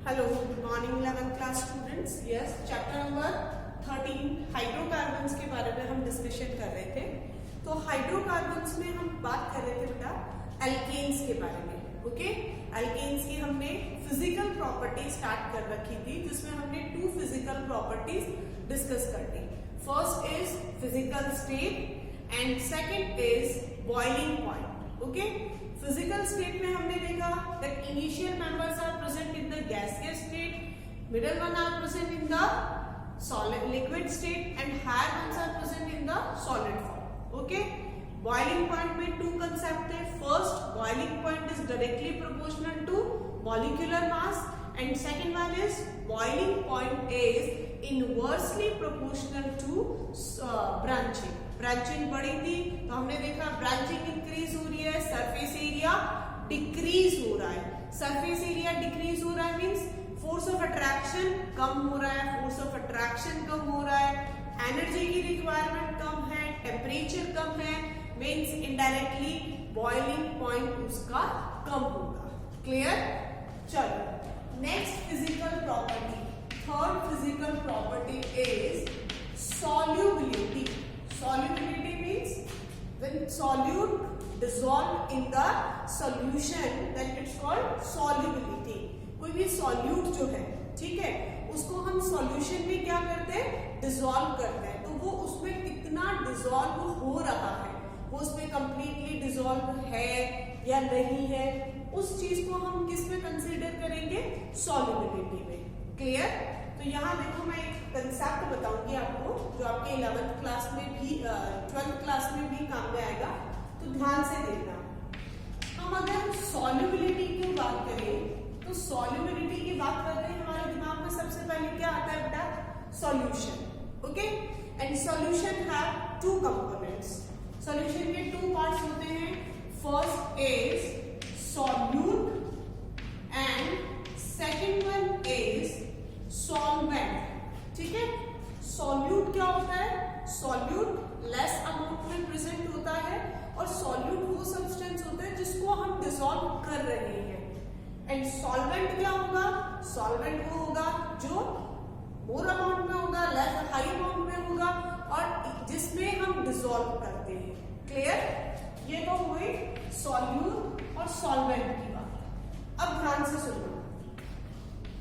Hello, good morning 11th class students. Yes, chapter number 13 hydrocarbons के बारे में हम डिस्कशन कर रहे थे। तो हाइड्रोकार्बन्स में हम बात कर रहे थे बेटा एल्केन्स के बारे में। ओके, एल्केन्स की हमने फिजिकल प्रॉपर्टी स्टार्ट कर रखी थी, जिसमें हमने 2 फिजिकल प्रॉपर्टीज डिस्कस कर दी। First is physical state and second is boiling point. Okay, physical state में हमने देखा that initial members are present in the gaseous state, middle one are present in the solid liquid state and higher ones are present in the solid form. Okay, boiling point में 2 concept है। First, boiling point is directly proportional to molecular mass and second one is boiling point is inversely proportional to branching. Branching बढ़ी थी तो हमने देखा branching increase हो रही है, सरफेस एरिया डिक्रीज हो रहा है। सरफेस एरिया डिक्रीज हो रहा है मींस फोर्स ऑफ अट्रैक्शन कम हो रहा है, फोर्स ऑफ अट्रैक्शन कम हो रहा है, एनर्जी की रिक्वायरमेंट कम है, टेम्परेचर कम है, मींस इनडायरेक्टली बॉइलिंग पॉइंट उसका कम होगा। क्लियर? चलो, next physical property, third physical property is solubility. Solubility means when solute dissolved in the solution, then it's called solubility. कोई भी solute जो है, ठीक है, उसको हम solution में क्या करते हैं, dissolve करते हैं। तो वो उसमें कितना dissolve हो रहा है, वो उसमें completely dissolve है या नहीं है, उस चीज को हम किस में कंसीडर करेंगे, solubility में। क्लियर? तो यहाँ देखो, मैं एक कंसेप्ट बताऊंगी आपको जो आपके 11th क्लास में भी 12th क्लास में भी काम में आएगा, तो ध्यान से देखना। हम अगर सॉल्युबिलिटी की बात करें तो सॉल्युबिलिटी की बात करते हैं, हमारे दिमाग में सबसे पहले क्या आता है बेटा, solution. Okay, and solution have 2 components. Solution के 2 पार्ट्स होते हैं। First is solute and second one is solvent. ठीक है, सॉल्यूट क्या होता है, सॉल्यूट लेस अमाउंट में प्रेजेंट होता है और सॉल्यूट वो सब्सटेंस होता है जिसको हम डिसॉल्व कर रहे हैं। एंड सॉल्वेंट क्या होगा, सॉल्वेंट वो होगा जो मोर अमाउंट में होगा, लेस हाई अमाउंट में होगा और जिसमें हम डिसॉल्व करते हैं। क्लियर? ये तो हुई सॉल्यूट और सॉल्वेंट की बात। अब ध्यान से सुनो,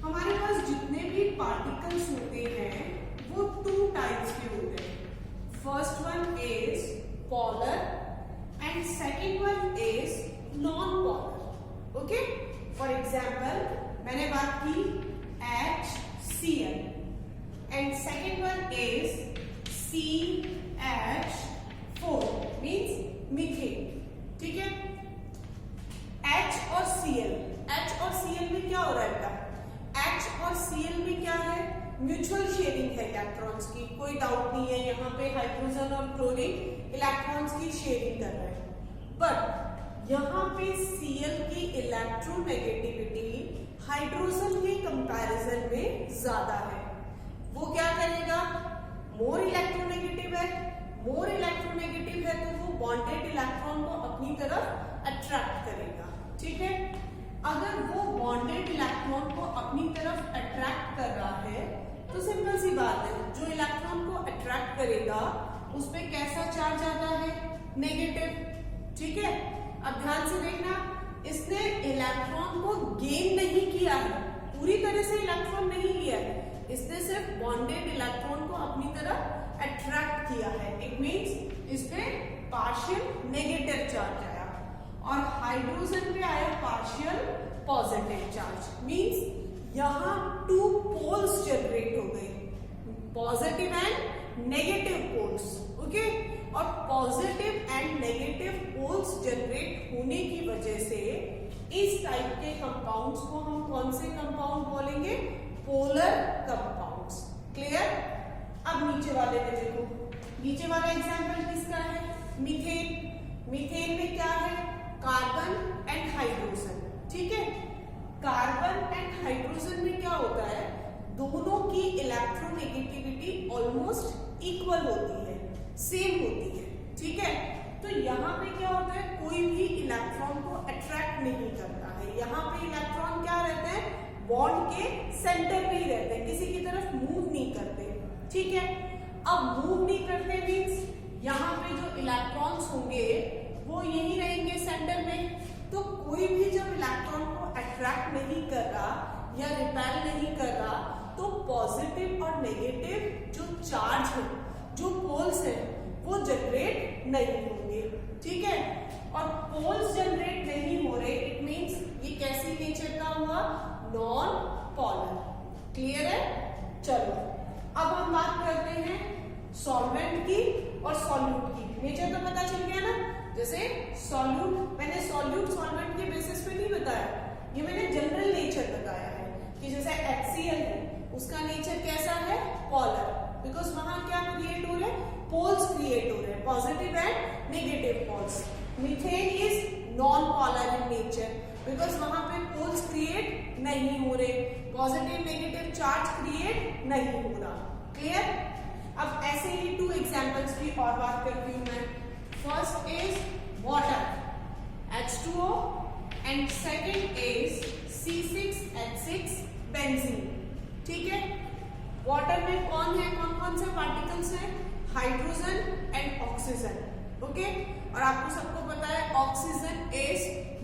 हमारे पास जितने भी पार्टिकल्स होते हैं वो 2 टाइप्स के होते हैं। First one is polar and second one is non polar. Okay, for example मैंने बात की HCl and second one is CH4 means methane. ठीक है, H और Cl में क्या हो रहा है बेटा, H और Cl में क्या है, म्यूचुअल शेयरिंग है इलेक्ट्रॉन्स की, कोई डाउट नहीं है। यहाँ पे हाइड्रोजन और क्लोरीन इलेक्ट्रॉन्स की शेयरिंग कर रहे हैं, बट यहाँ पे Cl की इलेक्ट्रोनेगेटिविटी हाइड्रोजन के कंपैरिजन में ज्यादा है। वो क्या करेगा, मोर इलेक्ट्रोनेगेटिव है, मोर इलेक्ट्रोनेगेटिव है तो वो बॉन्डेड इलेक्ट्रॉन को अपनी तरफ अट्रैक्ट करेगा। ठीक है, अगर वो बॉन्डेड इलेक्ट्रॉन को अपनी तरफ अट्रैक्ट कर रहा है तो सिंपल सी बात है, जो इलेक्ट्रॉन को अट्रैक्ट करेगा उस पे कैसा चार्ज आता है, नेगेटिव। ठीक है, अब ध्यान से देखना, इसने इलेक्ट्रॉन को गेन नहीं किया है, पूरी तरह से इलेक्ट्रॉन नहीं लिया है, इसने सिर्फ बॉन्डेड इलेक्ट्रॉन को अपनी तरफ अट्रैक्ट किया है। इट मीन्स इस पे पार्शियल नेगेटिव चार्ज आया और हाइड्रोजन पे आया पार्शियल पॉजिटिव चार्ज। मींस यहां 2 पोल्स जनरेट हो गए, positive and negative poles. Okay, और positive and negative poles generate होने की वजह से इस टाइप के कंपाउंड्स को हम कौन से कंपाउंड बोलेंगे, पोलर कंपाउंड्स। क्लियर? अब नीचे वाले में देखो, नीचे वाला एग्जांपल किसका है, मीथेन। मीथेन में क्या है, कार्बन एंड हाइड्रोजन। ठीक है, कार्बन एंड हाइड्रोजन में क्या होता है, दोनों की इलेक्ट्रोनेगेटिविटी ऑलमोस्ट इक्वल होती है, सेम होती है। ठीक है, तो यहाँ पे क्या होता है, कोई भी इलेक्ट्रॉन को अट्रैक्ट नहीं करता है, यहाँ पे इलेक्ट्रॉन क्या रहता है, बॉन्ड के सेंटर में ही रहते हैं, किसी की तरफ मूव नहीं करते, ठीक है। अब मूव नहीं करते मीन्स यहाँ पे जो इलेक्ट्रॉन्स होंगे वो यही रहेंगे सेंटर में। तो कोई भी जब इलेक्ट्रॉन को अट्रैक्ट नहीं कर रहा या रिपेल नहीं कर रहा तो पॉजिटिव और नेगेटिव जो चार्ज है, जो पोल्स है, वो जनरेट नहीं होंगे, ठीक है। और पोल्स जनरेट नहीं हो रहे, इट मींस ये कैसी नेचर का हुआ, नॉन पोलर। क्लियर है? चलो अब हम बात करते हैं सॉल्वेंट की और सॉल्यूट की। नेचर तो पता चल गया ना, जैसे सॉल्यूट, मैंने सॉल्यूट सॉल्वेंट के बेसिस पे नहीं बताया, ये मैंने जनरल नेचर बताया है कि जैसे HCl है उसका नेचर कैसा है, पोलर, बिकॉज वहां क्या क्रिएट हो रहे हैं, पोल्स क्रिएट हो रहे हैं, positive and negative poles. Methane is non polar in nature because वहां पे पोल्स क्रिएट नहीं हो रहे, पॉजिटिव नेगेटिव चार्ज क्रिएट नहीं हो रहा। क्लियर? अब ऐसे ही 2 एग्जांपल्स की और बात करती हूं मैं। First is water H2O and second is C6H6 benzene, ठीक है। वाटर में कौन है, कौन कौन से पार्टिकल्स हैं, हाइड्रोजन एंड ऑक्सीजन, ओके। और आपको सबको पता है oxygen is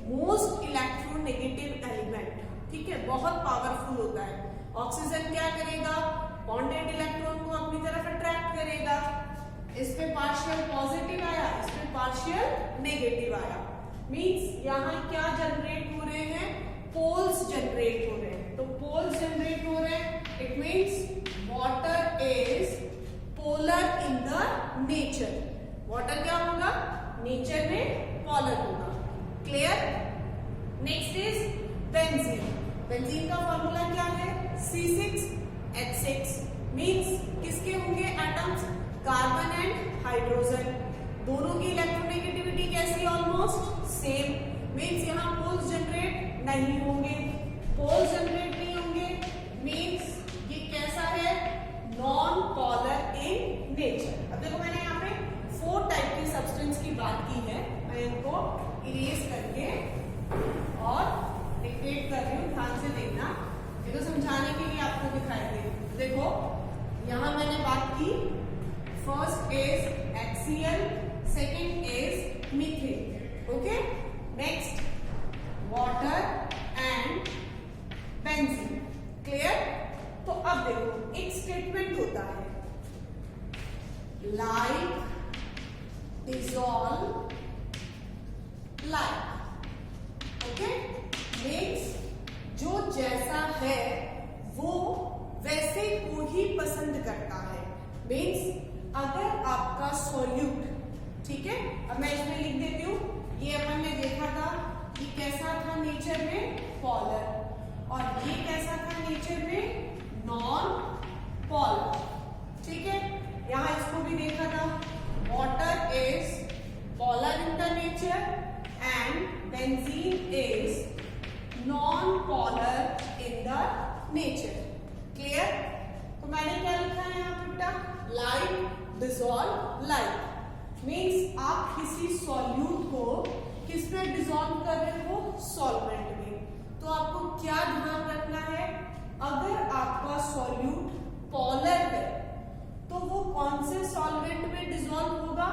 most electronegative element, ठीक है, बहुत पावरफुल होता है। ऑक्सीजन क्या करेगा, बॉन्डेड इलेक्ट्रॉन को अपनी तरफ अट्रैक्ट करेगा। इस पे पार्शियल पॉजिटिव आया, इस पे पार्शियल नेगेटिव आया, मींस यहाँ क्या जनरेट हो रहे हैं, पोल्स जनरेट हो रहे हैं। तो पोल्स जनरेट हो रहे हैं, it means water is polar in the nature. Water क्या होगा, नेचर में पोलर होगा। Clear? Next is benzene. Benzene का फॉर्मूला क्या है, C6H6, मींस किसके होंगे एटम्स, कार्बन एंड हाइड्रोजन, दोनों की इलेक्ट्रोनेगेटिविटी कैसी, ऑलमोस्ट सेम, मींस यहाँ पोल्स जनरेट नहीं होंगे। पोल्स जनरेट नहीं होंगे मींस ये कैसा है, नॉन पोलर इन नेचर। अब देखो मैंने यहाँ पे 4 टाइप के सब्सटेंस की बात की है, मैं इनको इरेज करके और डिक्टेट कर रही हूँ, ध्यान से देखना, ये तो समझाने के लिए आपको दिखाई दे। देखो यहाँ मैंने बात की, first is HCl, second is methane, okay. Next water and benzene. Clear? तो अब देखो एक स्टेटमेंट होता है, like dissolve like, okay, means जो जैसा है वो वैसे को ही पसंद करता है। मीन्स अगर आपका सॉल्यूट, ठीक है, अब मैं इसमें लिख देती हूँ, ये अपन ने देखा था कि कैसा था नेचर में, पोलर, और ये कैसा था नेचर में, नॉन पोलर, ठीक है। यहाँ इसको भी देखा था, water is polar in the nature and benzene is non polar in the nature. Clear? तो मैंने क्या लिखा है यहाँ बेटा, लाइक डिसॉल्व लाइक, मीन्स आप किसी सॉल्यूट को किस में डिसॉल्व कर रहे हो, सॉल्वेंट में। तो आपको क्या ध्यान रखना है, अगर आपका सॉल्यूट पोलर है तो वो कौन से सॉल्वेंट में डिसॉल्व होगा,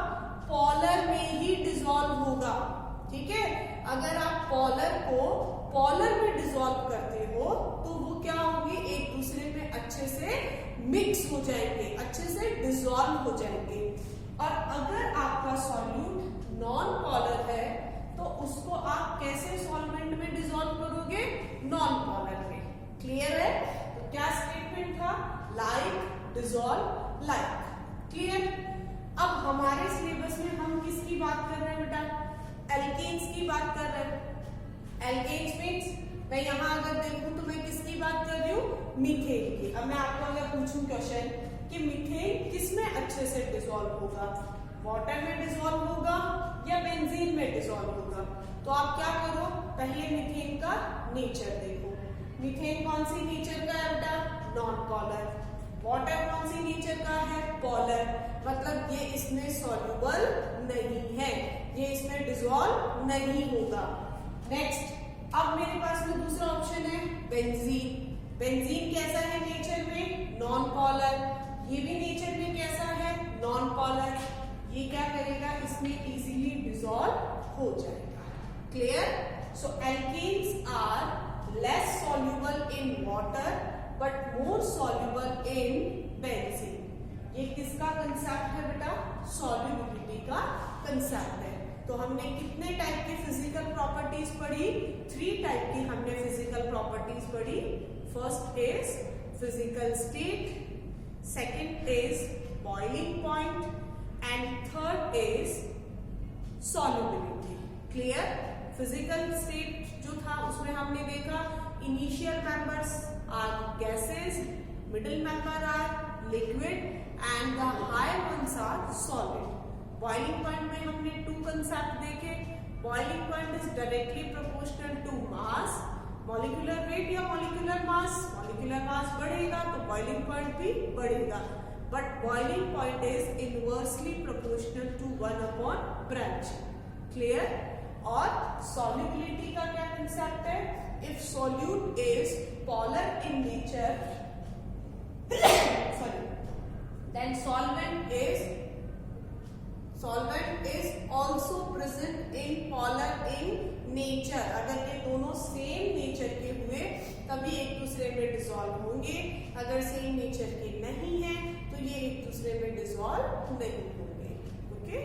पोलर में ही डिसॉल्व होगा, ठीक है। अगर आप पोलर को पोलर में डिसॉल्व करते हो तो वो क्या होंगे, एक दूसरे में अच्छे से मिक्स हो जाएंगे, अच्छे से डिसॉल्व हो जाएंगे। और अगर आपका सॉल्यूट नॉन पोलर है तो उसको आप कैसे सॉल्वेंट में डिसॉल्व करोगे, नॉन पोलर में। क्लियर है? तो क्या स्टेटमेंट था, लाइक डिसॉल्व लाइक। क्लियर? अब हमारे सिलेबस में हम किसकी बात कर रहे हैं बेटा, एल्केन्स की बात कर रहे हैं। एल्केन्स मीन्स मैं यहाँ अगर देखूं तो मैं किसकी बात कर रही हूँ, मीथेन की। अब मैं आपको अगर पूछूं क्वेश्चन कि मीथेन किस में अच्छे से डिसॉल्व होगा, वाटर में डिसॉल्व होगा या बेंजीन में डिसॉल्व होगा, तो आप क्या करो, पहले मीथेन का नेचर देखो। मीथेन कौन सी नेचर का है बेटा, नॉन पोलर। वाटर कौन सी नेचर का है, पोलर, मतलब ये इसमें सॉल्युबल नहीं है, ये इसमें डिसॉल्व नहीं होगा। नेक्स्ट, अब मेरे पास में दूसरा ऑप्शन है बेंजीन, बेंजीन कैसा है नेचर में? Non polar. ये भी नेचर में कैसा है? Non polar. ये क्या करेगा? इसमें इजीली डिसॉल्व हो जाएगा। Clear? So alkanes are less soluble in water but more soluble in benzene. ये किसका कंसेप्ट है बेटा? सॉल्युबिलिटी का कंसेप्ट है। तो हमने कितने टाइप की फिजिकल प्रॉपर्टीज पढ़ी? 3 टाइप की हमने फिजिकल प्रॉपर्टीज पढ़ी। First is physical state, second is boiling point and third is solubility. Clear? Physical state जो था उसमें हमने देखा initial members are gases, middle member are liquid and the higher ones are solid. Boiling point में हमने 2 concept देखे. Boiling point is directly proportional to mass, molecular weight या molecular mass. Molecular mass बढ़ेगा तो boiling point भी बढ़ेगा. But boiling point is inversely proportional to 1 upon branch. Clear? और solubility का क्या concept है? If solute is polar in nature, sorry. Then solvent is also present in polar in nature. अगर ये दोनों सेम नेचर के हुए तभी एक दूसरे में डिसॉल्व होंगे. अगर सेम नेचर के नहीं है तो ये एक दूसरे में डिसॉल्व नहीं होंगे. ओके?